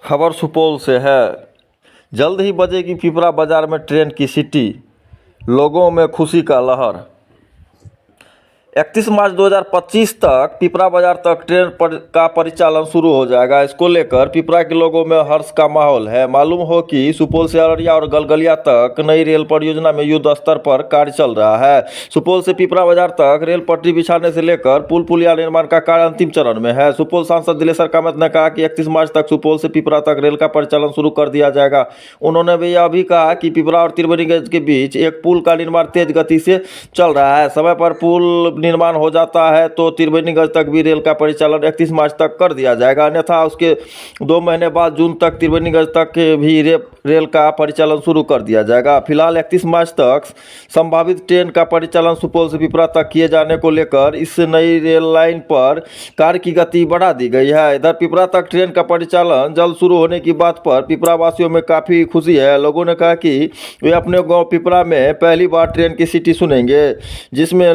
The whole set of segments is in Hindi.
खबर सुपौल से है। जल्द ही बजेगी पिपरा बाजार में ट्रेन की सीटी, लोगों में खुशी का लहर। 31 मार्च 2025 तक पिपरा बाजार तक ट्रेन का परिचालन शुरू हो जाएगा। इसको लेकर पिपरा के लोगों में हर्ष का माहौल है। मालूम हो कि सुपौल से अररिया और गलगलिया तक नई रेल परियोजना में युद्ध स्तर पर कार्य चल रहा है। सुपौल से पिपरा बाजार तक रेल पटरी बिछाने से लेकर पुल पुलिया निर्माण का कार्य अंतिम चरण में है। सुपौल सांसद दिलेश्वर कामत ने कहा कि 31 मार्च तक सुपौल से पिपरा तक रेल का परिचालन शुरू कर दिया जाएगा। उन्होंने भी यह भी कहा कि पिपरा और त्रिवेणीगंज के बीच एक पुल का निर्माण तेज गति से चल रहा है। समय पर पुल निर्माण हो जाता है तो त्रिवेणीगंज तक भी रेल का परिचालन 31 मार्च तक कर दिया जाएगा। अन्यथा उसके 2 महीने बाद जून तक त्रिवेणीगंज तक भी रेल का परिचालन शुरू कर दिया जाएगा। फिलहाल 31 मार्च तक संभावित ट्रेन का परिचालन सुपौल से पिपरा तक किए जाने को लेकर इस नई रेल लाइन पर कार्य की गति बढ़ा दी गई है। इधर पिपरा तक ट्रेन का परिचालन जल्द शुरू होने की बात पर पिपरा वासियों में काफ़ी खुशी है। लोगों ने कहा कि वे अपने गाँव पिपरा में पहली बार ट्रेन की सीटी सुनेंगे, जिसमें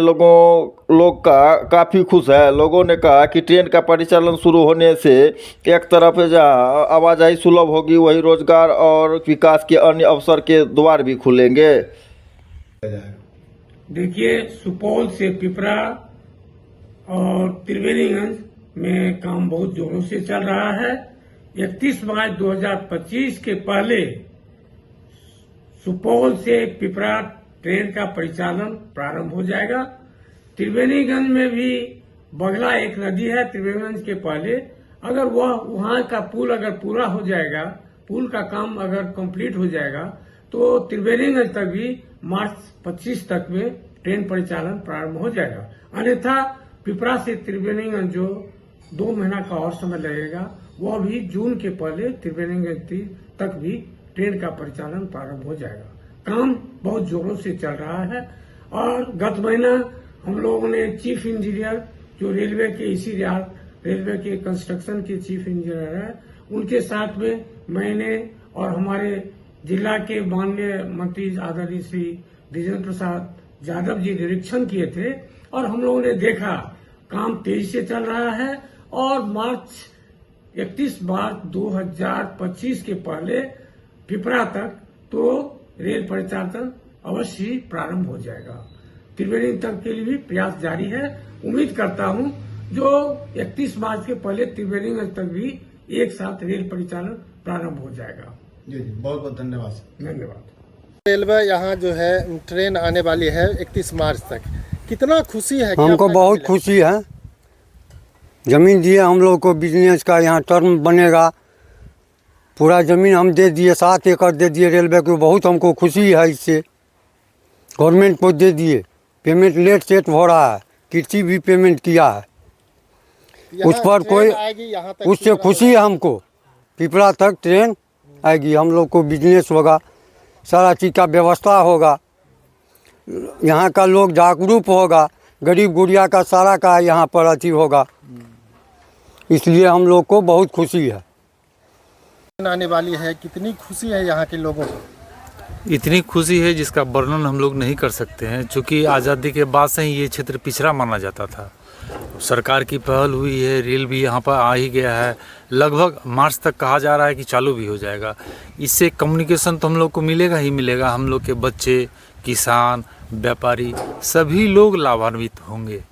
लोग काफ़ी खुश है। लोगों ने कहा कि ट्रेन का परिचालन शुरू होने से एक तरफ जहां आवाजाही सुलभ होगी, वहीं रोजगार और विकास के अन्य अवसर के द्वार भी खुलेंगे। देखिए, सुपौल से पिपरा और त्रिवेणीगंज में काम बहुत जोरों से चल रहा है। 31 मार्च 2025 के पहले सुपौल से पिपरा ट्रेन का परिचालन प्रारंभ हो जाएगा। त्रिवेणीगंज में भी बगला एक नदी है। त्रिवेणीगंज के पहले अगर वहां का पुल अगर पूरा हो जाएगा, पुल का काम अगर कंप्लीट हो जाएगा, तो त्रिवेणीगंज तक भी मार्च 25 तक में ट्रेन परिचालन प्रारंभ हो जाएगा। अन्यथा पिपरा से त्रिवेणीगंज जो 2 महीना का और समय लगेगा, वह भी जून के पहले त्रिवेणीगंज तक भी ट्रेन का परिचालन प्रारंभ हो जाएगा। काम बहुत जोरों से चल रहा है और गत महीना हम लोगों ने चीफ इंजीनियर जो रेलवे के रेलवे के कंस्ट्रक्शन के चीफ इंजीनियर है, उनके साथ में मैंने और हमारे जिला के माननीय मंत्री आदरणीय श्री विजेंद्र प्रसाद यादव जी निरीक्षण किए थे और हम लोगों ने देखा काम तेजी से चल रहा है और 31 मार्च 2025 के पहले पिपरा तक तो रेल परिचालन अवश्य ही प्रारंभ हो जाएगा। त्रिवेणी तक के लिए भी प्रयास जारी है। उम्मीद करता हूं जो 31 मार्च के पहले त्रिवेणीगंज तक भी एक साथ रेल परिचालन प्रारंभ हो जाएगा। जी बहुत बहुत धन्यवाद। धन्यवाद। रेलवे यहाँ जो है ट्रेन आने वाली है 31 मार्च तक, कितना खुशी है? हमको बहुत खुशी है। जमीन दिए हम लोग को, बिजनेस का यहाँ टर्म बनेगा। पूरा ज़मीन हम दे दिए, 7 एकड़ दे दिए रेलवे को। बहुत हमको खुशी है इससे। गवर्नमेंट को दे दिए। पेमेंट लेट सेट हो रहा है, कृषि भी पेमेंट किया है, उस पर कोई उससे खुशी है हमको। पिपरा तक ट्रेन आएगी, हम लोग को बिजनेस होगा, सारा चीज़ का व्यवस्था होगा, यहाँ का लोग जागरूक होगा, गरीब गुड़िया का सारा का यहाँ पर अथी होगा। इसलिए हम लोग को बहुत खुशी है। आने वाली है, कितनी खुशी है यहाँ के लोगों को? इतनी खुशी है जिसका वर्णन हम लोग नहीं कर सकते हैं, क्योंकि आज़ादी के बाद से ही ये क्षेत्र पिछड़ा माना जाता था। सरकार की पहल हुई है, रेल भी यहाँ पर आ ही गया है। लगभग मार्च तक कहा जा रहा है कि चालू भी हो जाएगा। इससे कम्युनिकेशन तो हम लोग को मिलेगा ही मिलेगा। हम लोग के बच्चे, किसान, व्यापारी सभी लोग लाभान्वित होंगे।